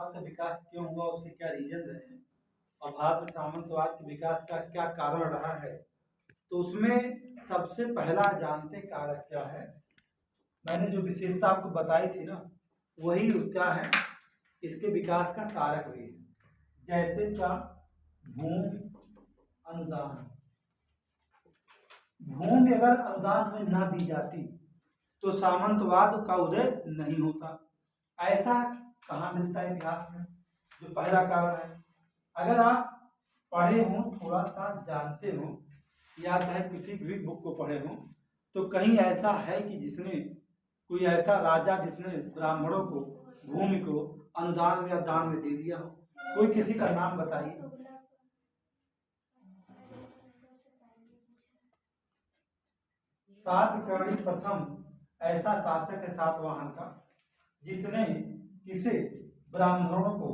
सामंतवाद का विकास क्यों हुआ, उसके क्या रीजन रहे हैं और भारत में सामंतवाद के विकास का क्या कारण रहा है, तो उसमें सबसे पहला जानते कारक क्या है। मैंने जो विशेषता आपको बताई थी ना, वही क्या है इसके विकास का कारक भी है। जैसे क्या, भूमि अनुदान। भूमि अगर अनुदान में ना दी जाती तो सामंतवाद का उदय नहीं होता। ऐसा कहाँ मिलता है इतिहास में, जो पहला कारण है। अगर आप पढ़े हों, थोड़ा सा जानते हो, या चाहे किसी भी बुक को पढ़े हों, तो कहीं ऐसा है कि जिसने कोई ऐसा राजा जिसने ब्राह्मणों को भूमि को अनुदान में या दान में दे दिया हो, कोई किसी का नाम बताइए। सातकर्णी प्रथम ऐसा शासक है सातवाहन का, जिसने किसे ब्राह्मणों को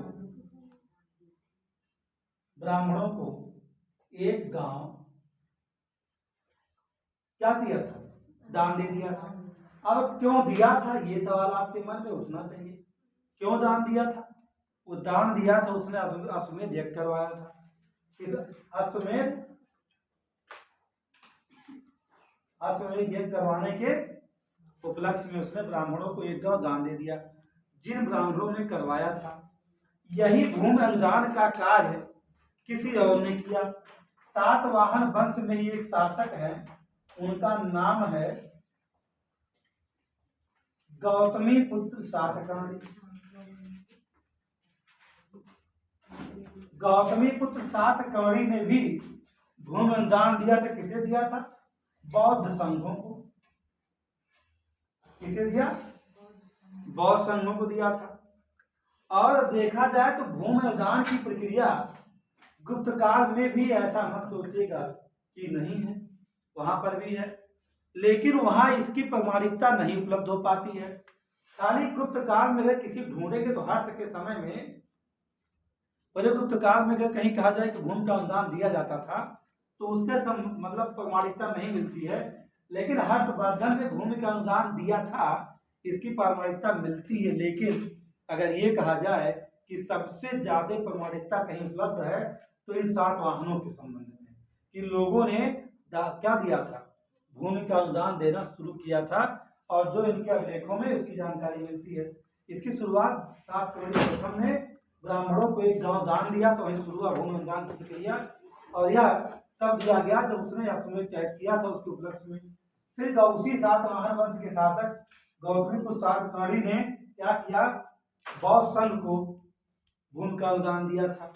एक गांव क्या दिया था, दान दे दिया था। अब क्यों दिया था, ये सवाल आपके मन में उठना चाहिए। क्यों दान दिया था? वो दान दिया था, उसने अश्वमेध यज्ञ करवाया था। इस अश्वमेध यज्ञ करवाने के उपलक्ष्य में उसने ब्राह्मणों को एक गांव दान दे दिया। जिन ब्राह्मणों ने करवाया था, यही भूमि अनुदान का कार्य किसी और ने किया। सातवाहन वंश में ही एक शासक है, उनका नाम है गौतमी पुत्र सातकर्णी। गौतमी पुत्र सातकर्णी ने भी भूमि अनुदान दिया था। किसे दिया था? बौद्ध संघों को। किसे दिया? बौद्ध संघों को दिया था। और देखा जाए तो भूमि अनुदान की प्रक्रिया गुप्त काल में भी, ऐसा मत सोचिएगा कि नहीं है, वहां पर भी है, लेकिन वहां इसकी प्रामाणिकता नहीं उपलब्ध हो पाती है। खाली गुप्त काल में अगर किसी ढूंढेंगे तो हर्ष के समय में, गुप्त काल में अगर कहीं कहा जाए कि भूमि का अनुदान दिया जाता था, तो उसके मतलब प्रामाणिकता नहीं मिलती है। लेकिन हर्षवर्धन ने भूमि का अनुदान दिया था, इसकी प्रामाणिकता मिलती है। लेकिन अगर ये कहा जाए कि सबसे ज्यादा प्रामाणिकता कहीं उपलब्ध है, तो इन सातवाहनों के संबंध में, कि लोगों ने क्या दिया था, भूमि का अनुदान देना शुरू किया था, और जो इनके अभिलेखों में उसकी जानकारी मिलती है। इसकी शुरुआत सातकर्णी प्रथम ने ब्राह्मणों को एक गांव दान दिया, तो वही शुरू हुआ भूमि अनुदान की प्रक्रिया। और यह तब दिया गया जब उसने अश्वमेध यज्ञ किया था, उसके उपलक्ष्य में। फिर उसी सातवाहन वंश के शासक गौतमीपुत्र सातकर्णी ने क्या किया, बौद्ध संघ को भूमि का अनुदान दिया था।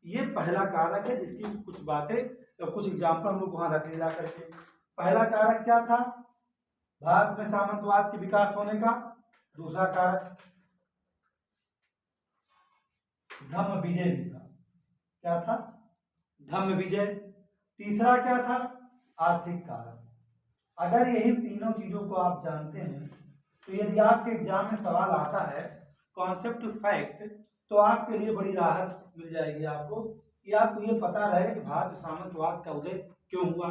ये पहला कारक है, जिसकी कुछ बातें तो कुछ एग्जाम्पल हम लोग वहां रख ले करके। पहला कारक क्या था, भारत में सामंतवाद के विकास होने का। दूसरा कारक धम्म विजय भी था। क्या था? धम्म विजय। तीसरा क्या था? आर्थिक कारक। अगर यही तीनों चीजों को आप जानते हैं, तो यदि आपके एग्जाम में सवाल आता है कॉन्सेप्ट टू फैक्ट, तो आपके लिए बड़ी राहत मिल जाएगी आपको, कि आपको ये पता रहे कि भारत सामंतवाद का उदय क्यों हुआ।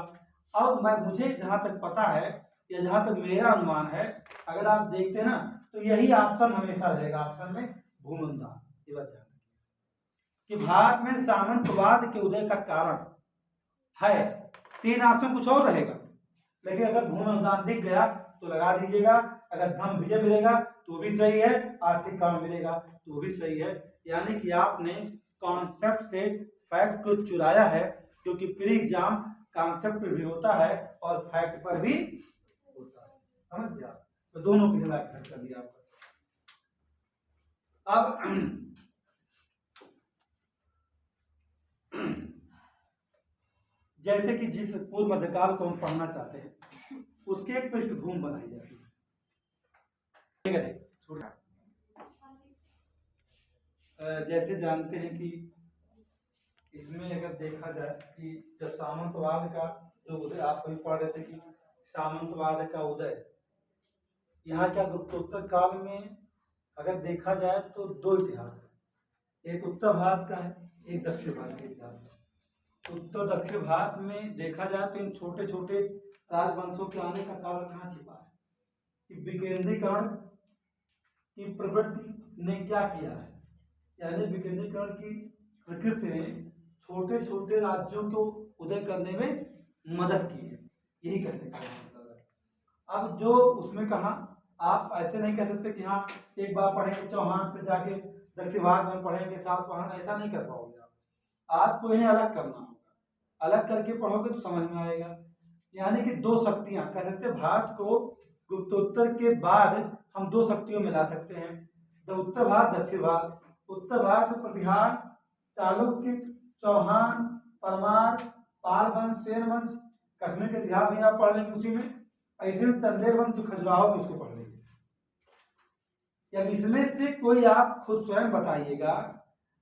अब मुझे जहां तक पता है, या जहां तक मेरा अनुमान है, अगर आप देखते हैं ना, तो यही ऑप्शन हमेशा रहेगा, ऑप्शन में भूमि अनुदान। ये बात ध्यान कि भारत में सामंतवाद के उदय का कारण है। तीन ऑप्शन कुछ और रहेगा, लेकिन अगर भूमि अनुदान दिख गया तो लगा दीजिएगा। अगर धम्म विजय मिलेगा तो भी सही है, आर्थिक काम मिलेगा तो भी सही है। यानी कि आपने कॉन्सेप्ट से फैक्ट को चुराया है, क्योंकि प्री एग्जाम कॉन्सेप्ट पर भी होता है और फैक्ट पर भी होता है। समझ गया? तो दोनों की जगह कर दिया आपको। अब जैसे कि जिस पूर्व मध्यकाल को हम पढ़ना चाहते हैं, उसकी एक पृष्ठभूमि बनाई जाती है। जैसे जानते हैं कि इसमें अगर देखा जाए कि जब सामंतवाद का जो उदय, आप भी पढ़ रहे थे कि सामंतवाद का उदय यहाँ क्या गुप्तोत्तर काल में अगर देखा जाए तो दो इतिहास है। एक उत्तर भारत का है, एक दक्षिण भारत का इतिहास है। उत्तर दक्षिण भारत में देखा जाए तो इन छोटे छोटे राजवंशों के आने का कारण कहाँ छिपा है, कि विकेंद्रीकरण की प्रवृत्ति ने क्या किया है, यानी विकेंद्रीकरण की प्रकृति ने छोटे छोटे राज्यों को उदय करने में मदद की है, यही कहने का मतलब है। अब जो उसमें कहा, आप ऐसे नहीं कह सकते कि हाँ एक बार पढ़ेंगे चौहान फिर जाके दक्षिण भारत में पढ़ेंगे सातवाहन, ऐसा नहीं कर पाओगे आप। आपको इन्हें अलग करना होगा, अलग करके पढ़ोगे तो समझ में आएगा। यानी कि दो शक्तियां कह सकते हैं, भारत को गुप्तोत्तर के बाद हम दो शक्तियों में ला सकते हैं, उत्तर भारत दक्षिण भारत। उत्तर भारत में प्रतिहार, चालुक्य, चौहान, परमार, पाल वंश, सेन वंश, कश्मीर के इतिहास में आप पढ़ लेंगे उसी में। ऐसे चंदेल वंश जो खजुराहो में, उसको पढ़ लेंगे। या इसमें से कोई आप खुद स्वयं बताइएगा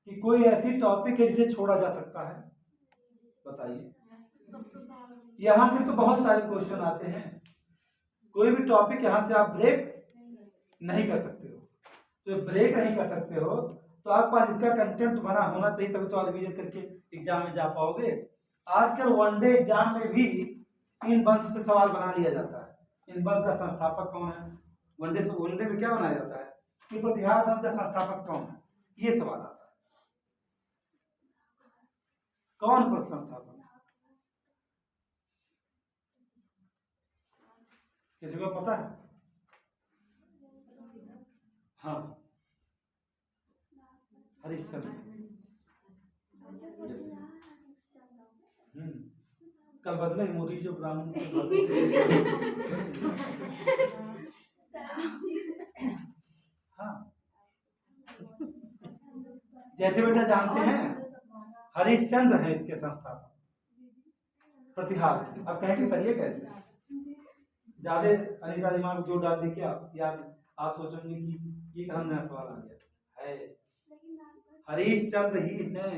कि कोई ऐसी टॉपिक है जिसे छोड़ा जा सकता है, बताइए। यहाँ से तो बहुत सारे क्वेश्चन आते हैं, कोई भी टॉपिक यहाँ से आप ब्रेक नहीं कर सकते हो। तो ब्रेक नहीं कर सकते हो तो आपके पास इसका कंटेंट बना होना चाहिए, तभी तो आप रिवीजन करके एग्जाम में जा पाओगे। आजकल वनडे एग्जाम में भी इन वंश से सवाल बना लिया जाता है। इन वंश का संस्थापक कौन है? वनडे में क्या बनाया जाता है कि प्रतिहार वंश का संस्थापक कौन है, ये सवाल आता है। कौन पर संस्थापक? किसी को पता है? हाँ, हरिश्चंद्र। कल बदले मोदी जो ब्राह्मण हाँ, जैसे बेटा जानते हैं हरिश्चंद्र है इसके संस्थापक, प्रतिहार। अब कहेंगे सर ये कैसे? ज्यादा अनिता दिमाग जो डाल दे क्या याद, आप सोचेंगे कि ये कहाँ नया सवाल आ गया है। हरिश्चंद्र ही है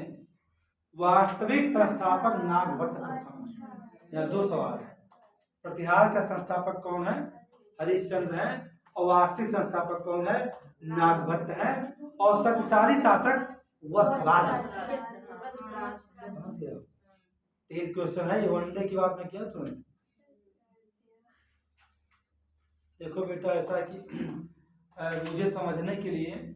वास्तविक संस्थापक, नागभट्ट प्रथम। या दो सवाल है, प्रतिहार का संस्थापक कौन है? हरिश्चंद्र है, और वास्तविक संस्थापक कौन है? नागभट्ट है, और शक्तिशाली शासक वत्सराज। तीन क्वेश्चन है, ये वनडे की बात में किया तुमने। देखो बेटा ऐसा कि मुझे समझने के लिए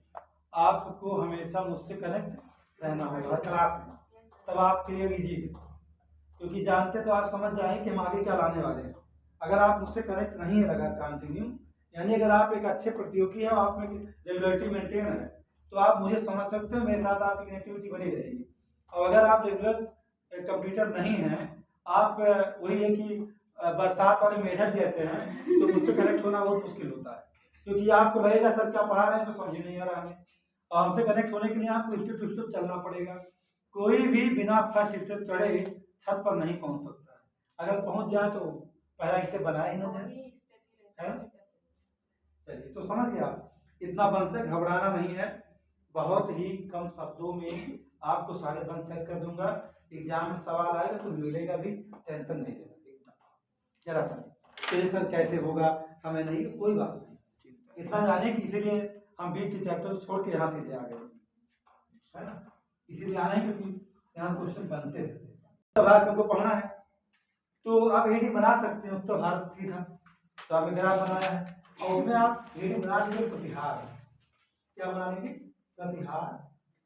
आपको हमेशा मुझसे कनेक्ट रहना होगा क्लास में, तब आपके लिए इजी है, क्योंकि जानते तो आप समझ जाएं कि हम आगे क्या लाने वाले हैं। अगर आप मुझसे कनेक्ट नहीं है लगा कंटिन्यू, यानी अगर आप एक अच्छे प्रतियोगी हैं, आप में रेगुलरिटी मेंटेन है, तो आप मुझे समझ सकते हो, मेरे साथ आपकी कनेक्टिविटी बनी रहेगी। और अगर आप रेगुलर कंप्यूटर नहीं हैं, आप वही है कि बरसात वाले मेढक जैसे हैं, तो मुझसे कनेक्ट होना बहुत मुश्किल होता है, क्योंकि आपको लगेगा सर क्या पढ़ा रहे हैं तो समझ नहीं आ रहा है। और हमसे कनेक्ट होने के लिए आपको स्टेप टू स्टेप चलना पड़ेगा। कोई भी बिना फर्स्ट स्टेप चढ़े छत पर नहीं पहुंच सकता है। अगर पहुंच जाए तो पहला स्टेप बनाया ही ना जाए, है। चलिए, तो समझ गया, इतना वंश से घबराना नहीं है, बहुत ही कम शब्दों में आपको सारे वंश सेट कर दूंगा। एग्जाम में सवाल आएगा तो मिलेगा भी, टेंशन नहीं लेना जरा सा। फिर सर कैसे होगा, समय नहीं, कोई बात नहीं, इतना जाने कि इसीलिए हम बीच के चैप्टर छोड़ के यहाँ सीधे आ गए, है ना। इसीलिए आए हैं क्योंकि यहाँ क्वेश्चन बनते रहते हैं। उत्तर भारत हमको पढ़ना है, तो आप हेडिंग बना सकते हैं उत्तर भारत सीधा, तो आपने ग्राफ बनाया है, और उसमें आप हेडिंग बना दीजिए प्रतिहार। क्या बना देंगे? प्रतिहार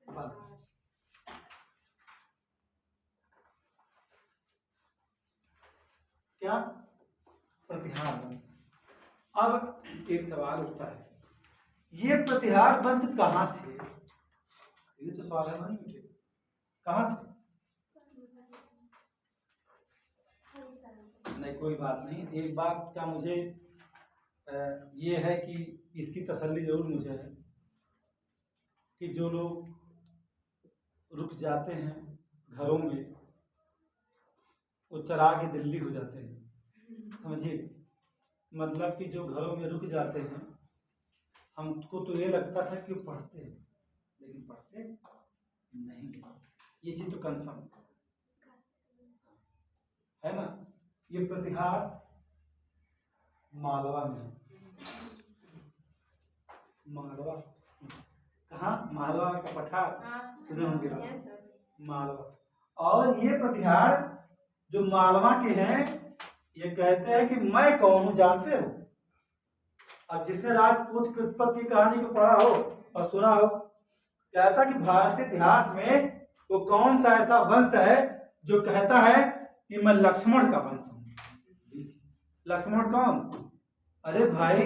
वंश। क्या? प्रतिहार वंश। अब एक सवाल उठता है, ये प्रतिहार वंश कहाँ थे? ये तो सवाल है नहीं बेटे, कहाँ थे? नहीं, कोई बात नहीं। एक बात का मुझे ये है कि इसकी तसल्ली जरूर मुझे है कि जो लोग रुक जाते हैं घरों में, वो चरा के दिल्ली हो जाते हैं, समझिए। मतलब कि जो घरों में रुक जाते हैं, हमको तो ये लगता था कि वो पढ़ते हैं, लेकिन पढ़ते नहीं, ये चीज तो कंफर्म है ना। ये प्रतिहार मालवा में, मालवा कहाँ? मालवा का पठार सुने होंगे मालवा। और ये प्रतिहार जो मालवा के हैं, ये कहते हैं कि मैं कौन हूं, जानते हो? अब जिसने राजपूत की उत्पत्ति कहानी को पढ़ा हो और सुना हो, कहता कि भारतीय इतिहास में वो कौन सा ऐसा वंश है जो कहता है कि मैं लक्ष्मण का वंश हूं। लक्ष्मण कौन? अरे भाई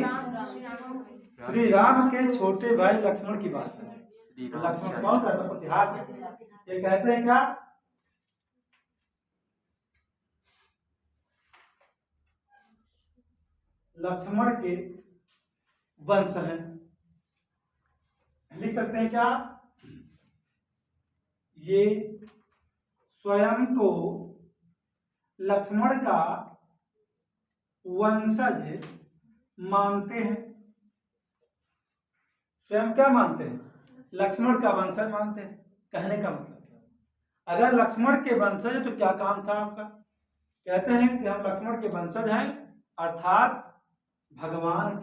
श्री राम के छोटे भाई लक्ष्मण की बात है। लक्ष्मण कौन कहता? प्रतिहार कहते हैं। ये कहते हैं क्या? लक्ष्मण के वंश हैं। लिख सकते हैं क्या? ये स्वयं को लक्ष्मण का वंशज मानते हैं। स्वयं क्या मानते हैं? लक्ष्मण का वंशज मानते हैं। कहने का मतलब क्या? अगर लक्ष्मण के वंशज है तो क्या काम था आपका? कहते हैं कि हम लक्ष्मण के वंशज हैं, अर्थात भगवान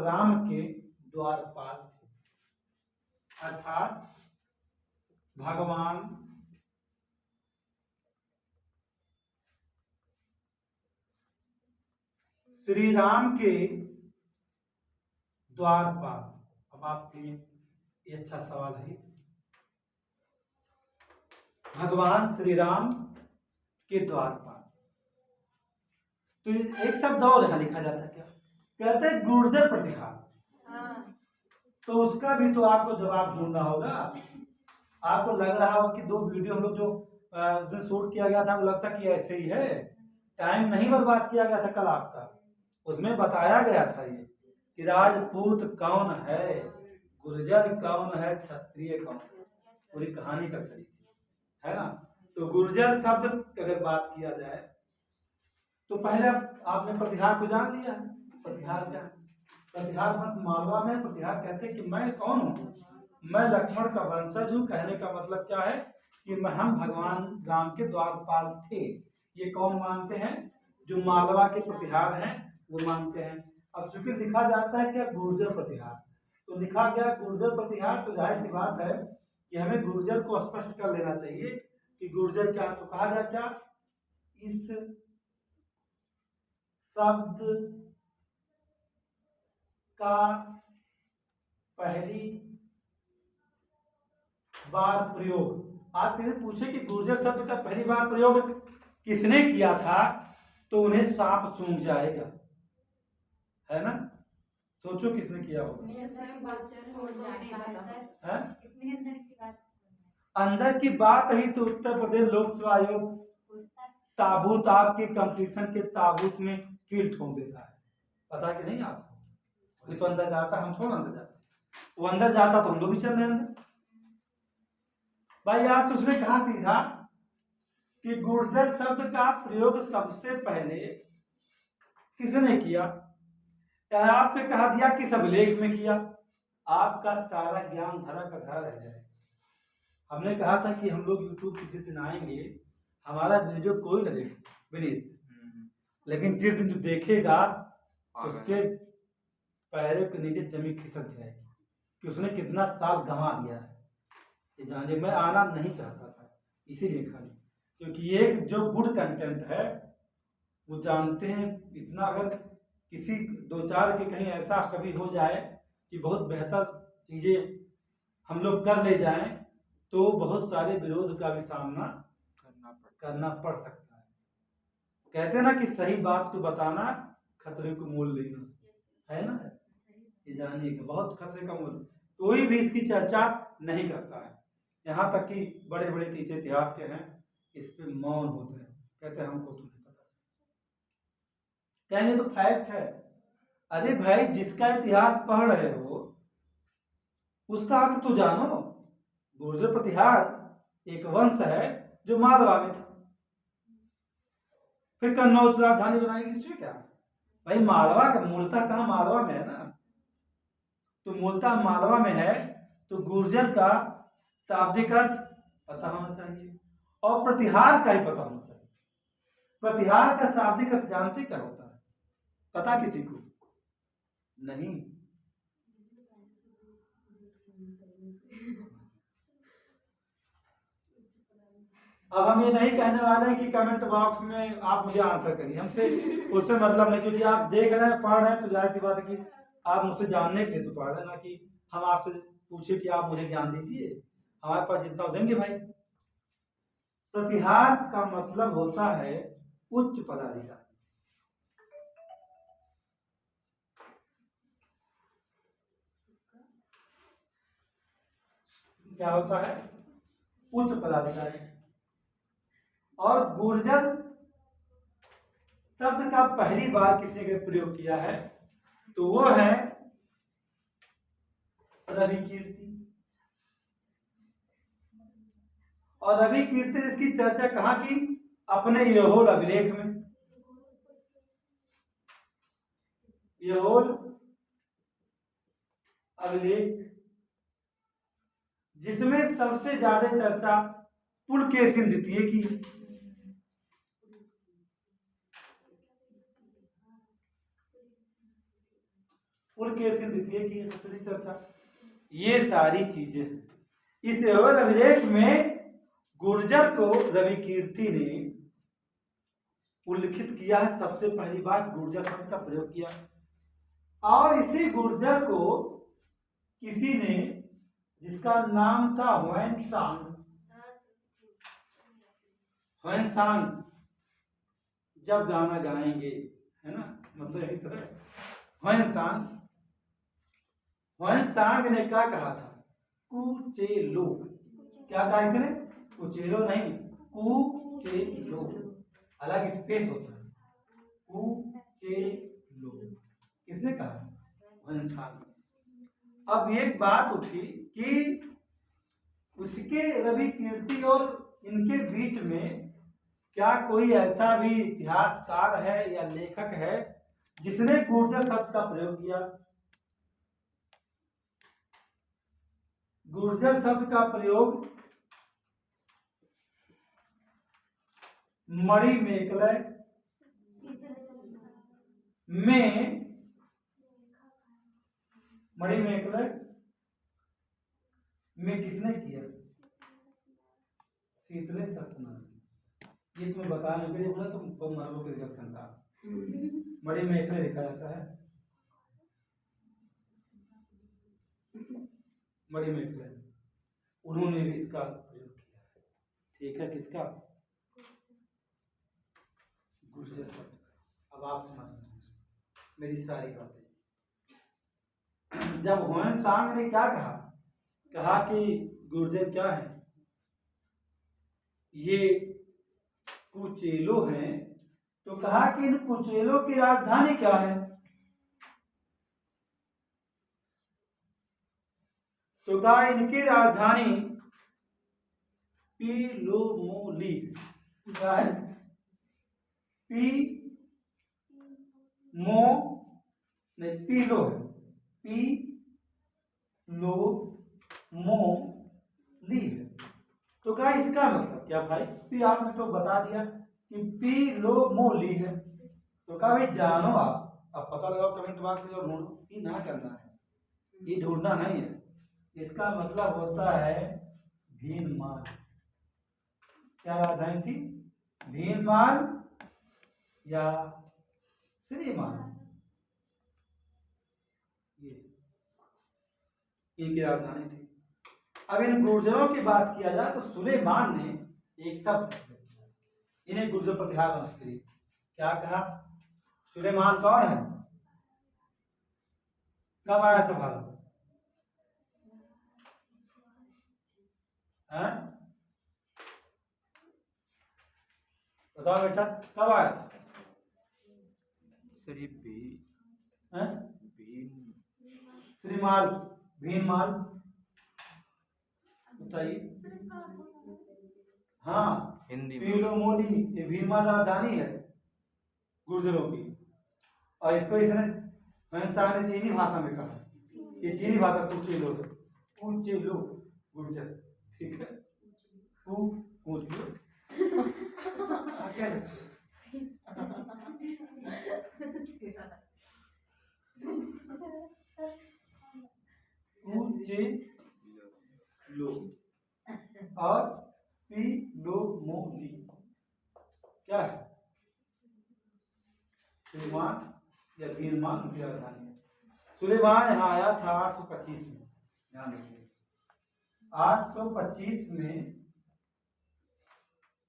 राम के द्वारपाल थे। अर्थात भगवान श्री राम के द्वारपाल। अब आपके लिए ये अच्छा सवाल है। भगवान श्री राम के द्वारपाल। तो एक शब्द और यहां लिखा जाता है क्या? कहते हैं गुर्जर प्रतिहार। तो उसका भी तो आपको जवाब ढूंढना होगा। आपको लग रहा होगा कि 2 वीडियो हम लोग जो शूट किया गया था वो लगता कि ऐसे ही है। टाइम नहीं बर्बाद किया गया था कल आपका। उसमें बताया गया था ये कि राजपूत कौन है, गुर्जर कौन है, क्षत्रिय कौन है, पूरी कहानी कर चली है ना। तो गुर्जर शब्द अगर बात किया जाए तो पहले आपने प्रतिहार को जान लिया। प्रतिहार क्या? प्रतिहार वंश मालवा में प्रतिहार कहते हैं कि मैं कौन हूँ? मैं लक्ष्मण का वंशज हूँ। कहने का मतलब क्या है कि हम भगवान राम के द्वारपाल थे। ये कौन मानते हैं? जो मालवा के प्रतिहार हैं वो मानते हैं। अब चूंकि लिखा जाता है क्या गुर्जर प्रतिहार, तो लिखा गया गुर्जर प्रतिहार, तो जाहिर सी बात है कि हमें गुर्जर को स्पष्ट कर लेना चाहिए कि गुर्जर क्या। तो कहा गया क्या? इस शब्द का पहली बार प्रयोग। आप किसी पूछे कि गुर्जर शब्द का पहली बार प्रयोग किसने किया था, तो उन्हें सांप सूंघ जाएगा, है ना। सोचो किसने किया होगा। अंदर की बात ही तो उत्तर प्रदेश लोक सेवा आयोग ताबूत आपके कंपटीशन के ताबूत में कील ठोक देता है। पता कि नहीं आपको? तो अंदर जाता, हम थोड़ा अंदर जाते। वो अंदर जाता तो हम लोग भी चल रहे अंदर। भाई आज तो उसने कहा सीधा कि गुर्जर शब्द का प्रयोग सबसे पहले किसने किया? आपसे कहा दिया किस अभिलेख में किया? आपका सारा ज्ञान धरा का धरा रह जाए। हमने कहा था कि हम लोग यूट्यूब पे जिस दिन आएंगे हमारा वीडियो कोई न देखे विनीत, लेकिन जिस दिन जो देखेगा उसके पैरों के नीचे जमीन खिसक जाएगी कि उसने कितना साल गंवा दिया है। ये जानिए, मैं आना नहीं चाहता था इसीलिए खाली, क्योंकि एक जो गुड कंटेंट है वो जानते हैं इतना। अगर किसी 2-4 के कहीं ऐसा कभी हो जाए कि बहुत बेहतर चीजें हम लोग कर ले जाएं तो बहुत सारे विरोध का भी सामना करना पड़ सकता है। कहते ना कि सही बात को बताना खतरे को मोल लेना, है ना। ये जानिए कि बहुत खतरे का मोल, कोई भी इसकी चर्चा नहीं करता है। यहाँ तक कि बड़े बड़े टीचर इतिहास के हैं इस पे मौन होते हैं, कहते हैं हमको तो नहीं पता। कहेंगे तो फैक्ट है। अरे भाई जिसका इतिहास पढ़ रहे हो उसका अर्थ तो जानो। गुर्जर प्रतिहार एक वंश है जो मालवा में था, फिर कन्नौज राजधानी बनाएगी, इससे क्या। भाई मालवा का मूलतः कहाँ? मालवा में है ना। तो मूलतः मालवा में है तो गुर्जर का शाब्दिक अर्थ पता होना चाहिए और प्रतिहार का ही पता होना चाहिए। प्रतिहार का शाब्दिक अर्थ जानते क्या होता है? पता किसी को नहीं। अब हम ये नहीं कहने वाले हैं कि कमेंट बॉक्स में आप मुझे आंसर करिए, हमसे उससे मतलब नहीं, क्योंकि आप देख रहे हैं पढ़ रहे हैं तो जाहिर सी बात है कि आप मुझसे जानने के लिए तो पढ़ रहे हैं, ना कि हम आपसे पूछे कि आप मुझे ज्ञान दीजिए, हमारे पास जितना हो देंगे भाई। प्रतिहार का मतलब होता है उच्च पदाधिकारी। क्या होता है? उच्च पदाधिकारी। और गुर्जर शब्द का पहली बार किसने अगर प्रयोग किया है तो वो है रवि कीर्ति। और रवि कीर्ति ने इसकी चर्चा कहाँ की? अपने यहोल अभिलेख में। यहोल अभिलेख जिसमें सबसे ज्यादा चर्चा पुलकेशिन द्वितीय की। पुलकेशिन द्वितीय की सबसे चर्चा। ये सारी चीजें इस यहोल अभिलेख में गुर्जर को रवि कीर्ति ने उल्लिखित किया है। सबसे पहली बार गुर्जर शब्द का प्रयोग किया। और इसी गुर्जर को किसी ने, जिसका नाम था ह्वेनसांग, जब गाना गाएंगे, है ना, मतलब यही तो है। ह्वेनसांग ने क्या कहा था? कुचेलो। क्या कहा इसने? कुचेलो नहीं, कुचेलो। अलग स्पेस होता है। कुचेलो किसने कहा? ह्वेनसांग। अब एक बात उठी कि उसके रवि कीर्ति और इनके बीच में क्या कोई ऐसा भी इतिहासकार है या लेखक है जिसने गुर्जर शब्द का प्रयोग किया? गुर्जर शब्द का प्रयोग मणिमेखले में किसने किया? शीतले सत्यनारायण। ये तुम्हें बताने के लिए बोला, तुम मरलो के दिक्कत करता। मणिमेखले लिखा जाता है, मणिमेखले। उन्होंने भी इसका प्रयोग किया। ठीक है, किसका? गुर्जर शब्द। अब आप समझ मेरी सारी बातें। जब ह्वेनसांग ने क्या कहा कि गुर्जर क्या है? ये कुचेलो हैं, तो कहा कि इन कुचेलो की राजधानी क्या है? तो कहा इनकी राजधानी पीलोमोली। क्या है? पीलो है, पीलोमोली है। तो कहा इसका मतलब क्या भाई? पी आपने तो बता दिया कि पीलोमोली है। तो कहा भाई जानो आप, अब पता लगाओ कमेंट बॉक्स में और ढूंढो। ये ना करना है, ये ढूंढना नहीं है। इसका मतलब होता है भीनमाल। क्या राजधानी थी? भीनमाल या श्रीमान। ये इनकी राजधानी थी। अब इन गुर्जरों की बात किया जाए तो सुलेमान ने एक शब्द इन्हें गुर्जर प्रतिहार नमस्कृति क्या कहा? सुलेमान कौन है? कब आया था भारत? बताओ बेटा, कब आया था? श्रीमाल, भीनमाल, बताइए। हाँ, हिंदी पीलोमोली, ये भीनमाल राजधानी है गुर्जरों की। और इसको इसने ह्वेनसांग ने चीनी भाषा में कहा। ये चीनी भाषा कुचेलो गुर्जर। ठीक है, क्या लो और पीलोमोली क्या है? सुलेमान या भीनमाल की राजधानी है। सुलेमान यहाँ आया था 825 में। ध्यान रखिए 825 में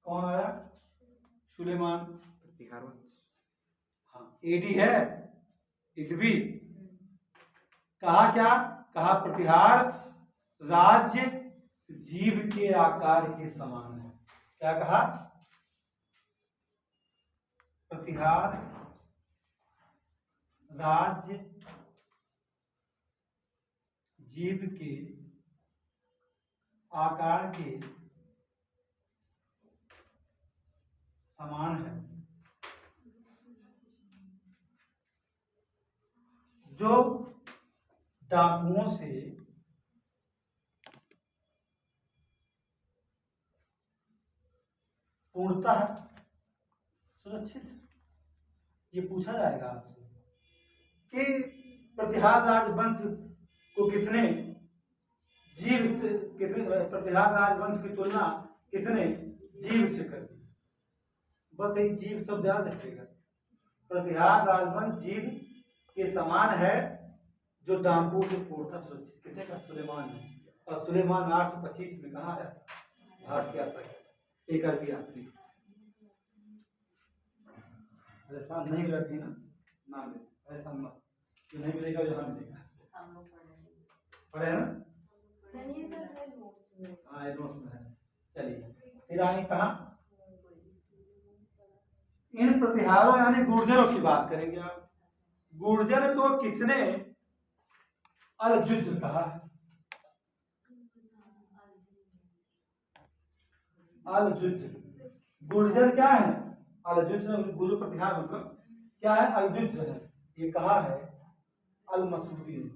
कौन आया? सुलेमान। हाँ एडी है ईस्वी। कहा क्या? कहा प्रतिहार राज्य जीव के आकार के समान है। क्या कहा? प्रतिहार राज्य जीव के आकार के समान है। जो डाकुओं से पूर्णतः सुरक्षित। ये पूछा जाएगा आपसे कि प्रतिहार राजवंश को किसने जीव से प्रतिहार राजवंश की तुलना किसने जीव से कर दी? बस एक जीव शब्द याद रखिएगा। प्रतिहार राजवंश जीव के समान है जो डाकुओं से पूर्णतः सुरक्षित। किसने का? सुलेमान ने। और सुलेमान 825 में कहा आया? भारत की यात्रा किया, एक अरबी यात्री। ऐसा नहीं मिला थी ना, ना मिले ऐसा मत, जो नहीं मिलेगा जहाँ मिलेगा। पढ़े ना? हाँ ये नोट्स में है। चलिए फिर आगे कहा? इन प्रतिहारों यानी गुर्जरों की बात करेंगे आप। गुर्जर को किसने अलजुज कहा है? अलजुज। गुर्जर क्या है? अलजुज। गुरु प्रतिहार मतलब क्या है? अलजुज है। ये कहा है अलमसूदी ने।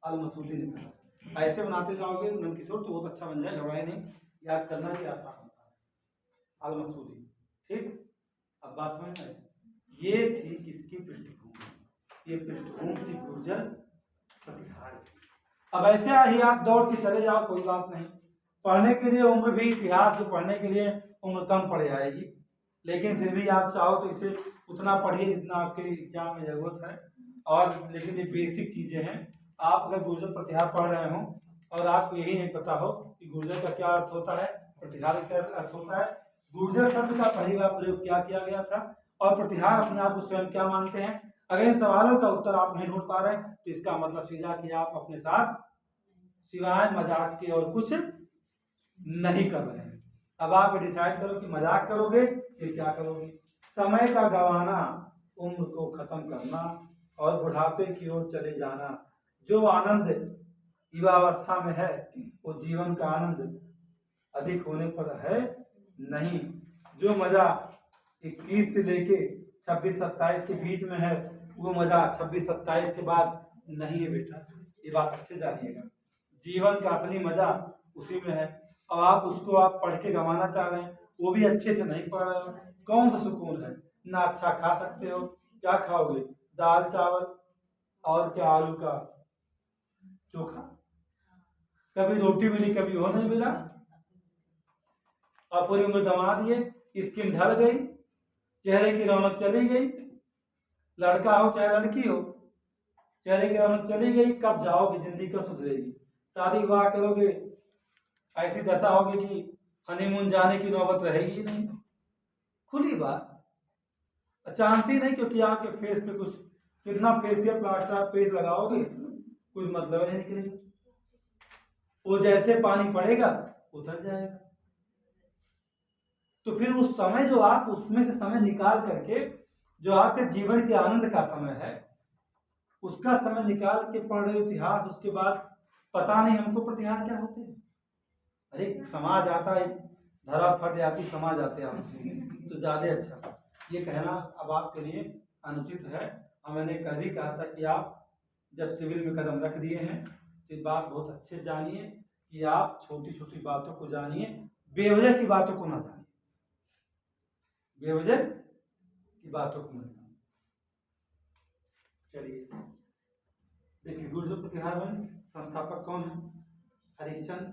अलमसूदी ने कहा। ऐसे बनाते जाओगे नंदकिशोर तो बहुत अच्छा बन जाए, घबराए नहीं, याद करना भी आसान होता है। अलमसूदी। ठीक, अब बात समझ में? ये थी किसकी पृष्ठभूमि? ये पृष्ठभूमि थी गुर्जर प्रतिहार। अब ऐसे ही आप दौड़ के चले जाओ, कोई बात नहीं। पढ़ने के लिए उम्र भी, इतिहास को पढ़ने के लिए उम्र कम पड़ जाएगी, लेकिन फिर भी आप चाहो तो इसे उतना पढ़िए जितना आपके एग्जाम में जरूरत है। और लेकिन ये बेसिक चीजें हैं। आप अगर गुर्जर प्रतिहार पढ़ रहे हो और आपको यही नहीं पता हो कि गुर्जर का क्या अर्थ होता है, प्रतिहार का क्या अर्थ होता है, गुर्जर शब्द का पहली बार प्रयोग क्या किया गया था, और प्रतिहार अपने आप को स्वयं क्या मानते हैं, अगर इन सवालों का उत्तर आप नहीं ढूंढ पा रहे तो इसका मतलब सीधा कि आप अपने साथ सिवाय मजाक के और कुछ नहीं कर रहे हैं। अब आप डिसाइड करो कि मजाक करोगे फिर क्या करोगे। समय का गंवाना, उम्र को खत्म करना और बुढ़ापे की ओर चले जाना। जो आनंद युवावस्था में है वो जीवन का आनंद अधिक होने पर है नहीं। जो मजा 21 से लेके 26-27 के बीच में है वो मजा 26-27 के बाद नहीं है बेटा। ये बात अच्छे जानिएगा। जीवन का असली मजा उसी में है। अब आप उसको आप पढ़ के गंवाना चाह रहे हैं, वो भी अच्छे से नहीं पढ़ रहे हो। कौन सा सुकून है? ना अच्छा खा सकते हो, क्या खाओगे? दाल चावल और क्या आलू का चोखा। कभी रोटी मिली कभी वो नहीं मिला, और पूरी उम्र गंवा दिए। स्किन ढल गई, चेहरे की रौनक चली गई। लड़का हो चाहे लड़की हो, चेहरे की रौनक चली गई। कब जाओगे? जिंदगी कब सुधरेगी? शादी विवाह करोगे ऐसी दशा होगी कि हनीमून जाने की नौबत रहेगी ही नहीं। खुली बात, चांस ही नहीं, क्योंकि आपके फेस पे कुछ कितना फेशियल प्लास्टर पेज लगाओगे कुछ मतलब नहीं निकलेगा। वो जैसे पानी पड़ेगा उतर जाएगा। तो फिर उस समय जो आप उसमें से समय निकाल करके जो आपके जीवन के आनंद का समय है उसका समय निकाल के पढ़ रहे इतिहास, उसके बाद पता नहीं हमको प्रतिहार क्या होते हैं। अरे समाज आता है, धरा फट जाती समाज आते आप तो ज्यादा अच्छा। ये कहना अब आपके लिए अनुचित है। और मैंने कल भी कहा था कि आप जब सिविल में कदम रख दिए हैं तो ये बात बहुत अच्छे से जानिए कि आप छोटी छोटी बातों को जानिए, बेवजह की बातों को ना जानिए। बेवजह की बातों को मत जानिए। चलिए देखिए, गुर्जर प्रतिहार वंश संस्थापक कौन है? हरिश्चंद्र।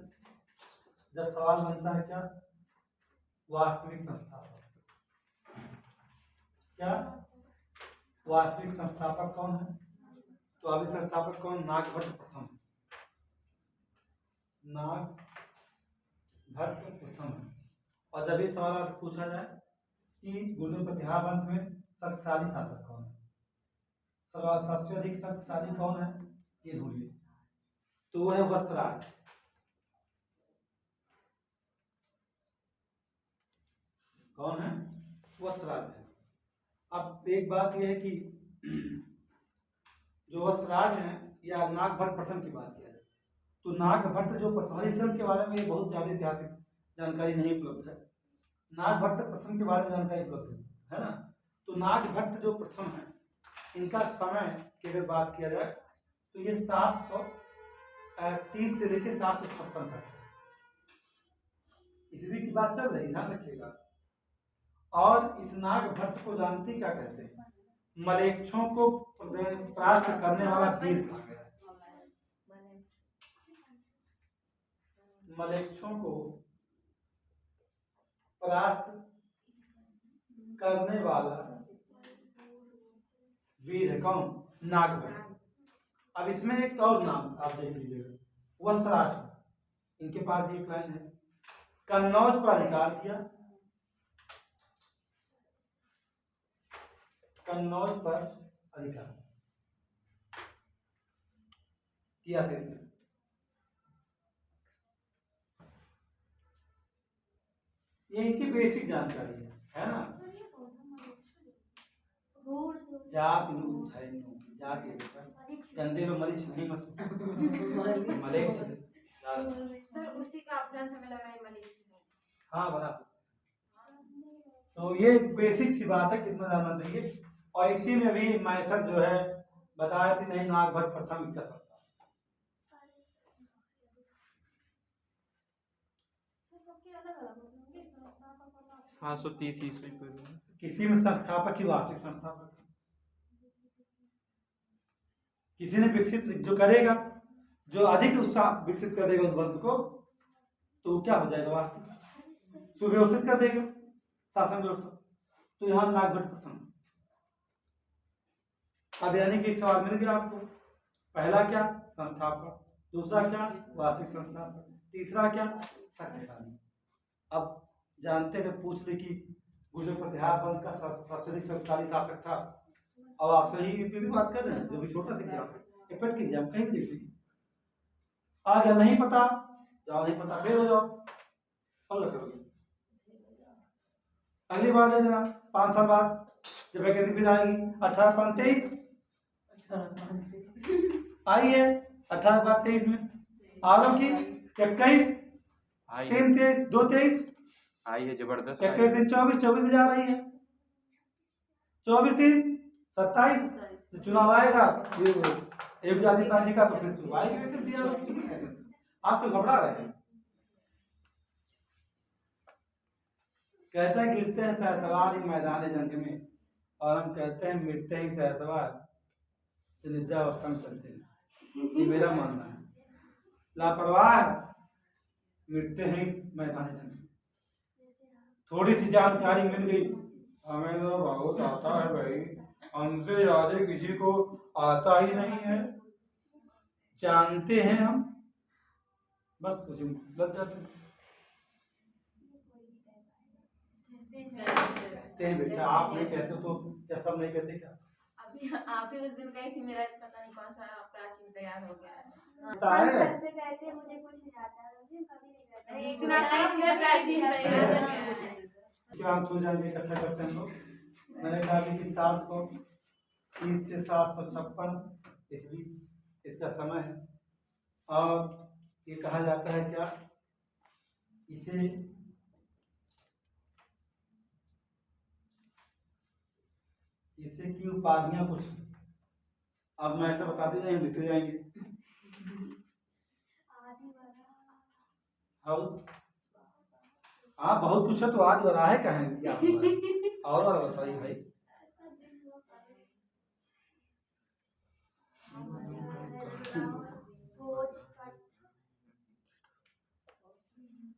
जब सवाल बनता है क्या वास्तविक संस्थापक, क्या वास्तविक संस्थापक कौन है? तो तो अभी संस्थापक कौन? नागभट्ट प्रथम। नागभट्ट प्रथम है। और जब ये सवाल आपसे पूछा जाए कि गुर्जर प्रतिहार वंश में शक्तिशाली शासक कौन है, सबसे अधिक शक्तिशाली कौन है, ये ढूंढिए। तो वो है वत्सराज। कौन है? वत्सराज है। अब एक बात यह है कि जो वत्सराज हैं या नागभट्ट प्रथम की बात किया जाए तो नागभट्ट जो प्रथम के बारे में ये बहुत ज्यादा ऐतिहासिक जानकारी नहीं उपलब्ध है। नागभट्ट प्रथम के बारे में जानकारी उपलब्ध है ना। तो नागभट्ट जो प्रथम है इनका समय की अगर बात किया जाए तो ये 730 से लेकर 756 तक है। ईस्वी की बात चल रही, ध्यान रखिएगा। और इस नागभट्ट को जानते क्या कहते हैं? मलेच्छों को परास्त करने वाला वीर कहा गया है। मलेच्छों को परास्त करने वाला वीर है कौन? नागभट्ट। अब इसमें एक और नाम आप देख लीजिएगा, वत्सराज। इनके पास भी एक लाइन है, कन्नौज पर अधिकार किया, कन्नौज पर अधिकार किया था इसने। ये इनकी बेसिक जानकारी है ना। जात जाति गंदे में मरीच नहीं मत मलेक्स सर उसी का अपना समय लगा है मलेक्स। हाँ बना सकते। तो ये बेसिक सी बात है, कितना जानना चाहिए। और इसी में भी मैसर जो है बताया थी नहीं नागभट्ट प्रथम विद्या संस्था। 730 ईस्वी पूर्व किसी में संस्थापक की वास्तविक संस्थापक किसी ने विकसित जो करेगा, जो अधिक उत्साह विकसित कर देगा उस वंश को, तो क्या हो जाएगा? वास्तविक सुव्यवस्थित कर देगा शासन व्यवस्था। तो यहाँ नागभट्ट प्रथम। अब यानी कि एक सवाल मिल गया आपको। पहला क्या? संस्थापक। दूसरा क्या? वास्तविक संस्थापक। तीसरा क्या? शक्तिशाली। अब जानते हैं, पूछ ले कि गुर्जर प्रतिहार वंश का सबसे अधिक शक्तिशाली शासक था। अब आप सही भी बात कर रहे हैं, जो भी छोटा सा एग्जाम है इफेक्ट कीजिए, आप कहीं भी देख लीजिए। आ गया नहीं पता, जाओ नहीं पता फिर हो जाओ, फॉलो करोगे। अगली बार दे देना 5 साल बाद जब वैकेंसी फिर आएगी 18 5 23 आई है। 18 बाद 23 में आरों की 21 3 2 23 आई है जबरदस्त। 21 दिन 24 जा रही है। 24 दिन 27 तो चुनाव आएगा एक आदित्य जी का, तो फिर तो आएगी वैकेंसी। आप तो घबरा रहे हैं। कहते हैं गिरते हैं सहसवार ही मैदान जंग में, और हम कहते हैं मिटते ही सहसवार तो निद्रावस्था में चलते हैं। ये मेरा मानना है। लापरवाह मिटते हैं इस मैदान जंग में। थोड़ी सी जानकारी मिल गई, हमें तो बहुत आता है भाई, हमसे ज्यादा किसी को आता ही नहीं है, जानते हैं हम, बस उसी में लग जाते हैं। कहते हैं बेटा, आप नहीं कहते तो क्या सब नहीं कहते क्या? अभी आप ही उस दिन गई थी, मेरा पता नहीं कौन सा प्राचीन तैयार हो गया है। सर से कहते हैं मुझे कुछ नहीं आता है, मुझे कभी नहीं कहते हैं। इतना प्राचीन तैयार हो गया है। हम तो जान इकट्ठा करते हैं लोग। मैंने कहा कि 730 से 756 ईस्वी इसका समय है। और ये कहा जाता है क्या, इसे की उपाधियां कुछ, अब मैं ऐसा बताते जाएंगे, लिखते जाएंगे। हाँ बहुत कुछ है, तो आज हो रहा है कहेंगे और बताइए भाई।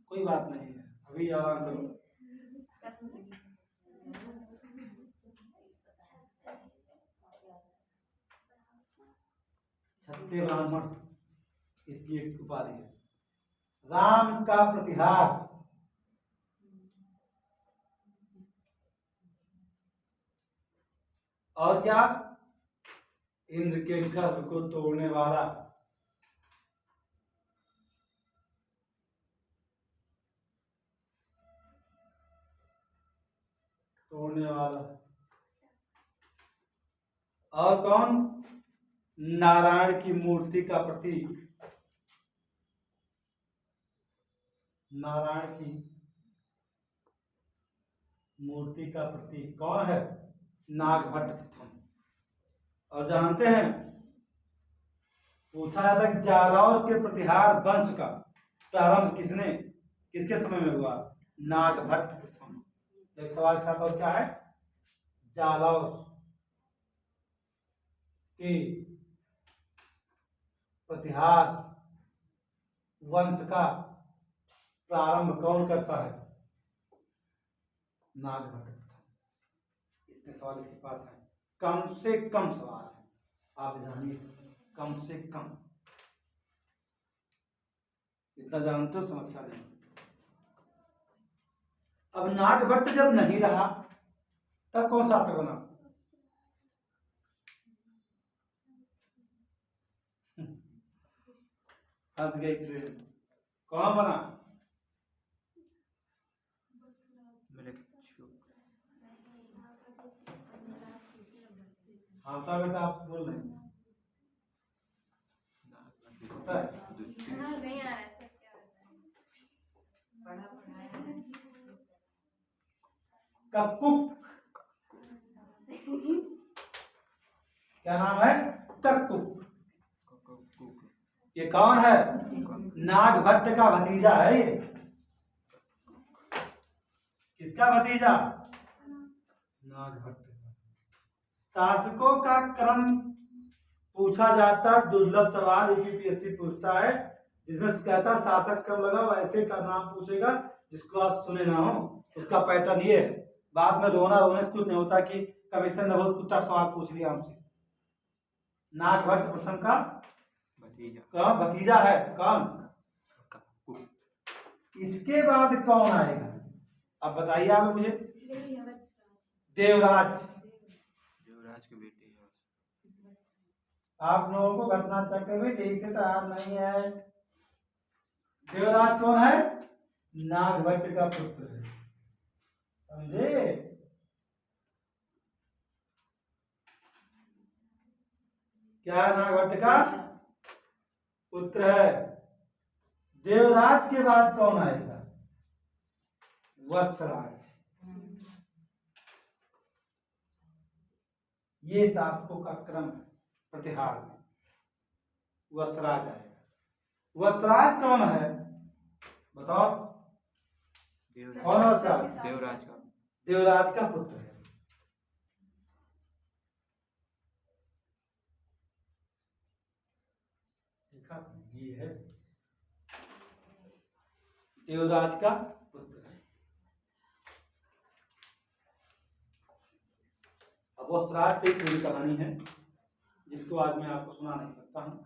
कोई बात नहीं है, अभी आराम करो। सत्य ब्राह्मण इसकी एक उपाधि है। राम का प्रतिहार, और क्या, इंद्र के गर्भ को तोड़ने वाला, तोड़ने वाला। और कौन, नारायण की मूर्ति का प्रतीक, नारायण की मूर्ति का प्रतीक कौन है, नागभट्ट प्रथम। और जानते हैं, पूछा जाता है कि जालौर के प्रतिहार वंश का प्रारंभ किसके समय में हुआ, नागभट्ट प्रथम। एक सवाल के साथ और क्या है, जालौर के प्रतिहार वंश का प्रारंभ कौन करता है, नागभट्ट प्रथम। इतने सवाल इसके पास है, कम से कम सवाल है, आप जानिए, कम से कम इतना जानते हो, समस्या नहीं। अब नागभट्ट जब नहीं रहा तब कौन शासक बना, फंस गई ट्रेन, कौन बना, हाँ तो बेटा आप बोल रहे हैं, पता है? हाँ, नहीं आ रहा है सर, क्या बड़ा पढ़ाया है। कक्कुक, क्या नाम है, कक्कुक। ये कौन है, नागभट्ट का भतीजा है ये। किसका भतीजा, नागभट्ट। शासकों का क्रम पूछा जाता, दुर्लभ सवाल यूपीएससी पूछता है, जिसमें कहता शासक क्रम लगा वैसे का नाम पूछेगा जिसको आप सुने ना हो। उसका पैटर्न ये है, बाद में रोने से कुछ नहीं होता कि कमीशन ने बहुत कुत्ता सवाल पूछ लिया हमसे। नागभट्ट प्रथम का भतीजा है कौन, इसके बाद कौन आएगा, अब बताइए आप मुझे, देवराज। देवराज के बेटे हैं। आप लोगों को घटना चक्र में ठीक से तैयार नहीं है। देवराज कौन है, नागभट्ट का पुत्र है, समझे। क्या है, नागभट्ट का पुत्र है। देवराज के बाद कौन आएगा, वत्सराज। ये शासकों का क्रम है प्रतिहार में, वत्सराज आएगा। वत्सराज कौन है बताओ, कौन वत्सराज, देवराज का, देवराज का पुत्र है। देखा, ये है देवराज का पुत्र है। अब वत्सराज पे पूरी कहानी है जिसको आज मैं आपको सुना नहीं सकता हूँ।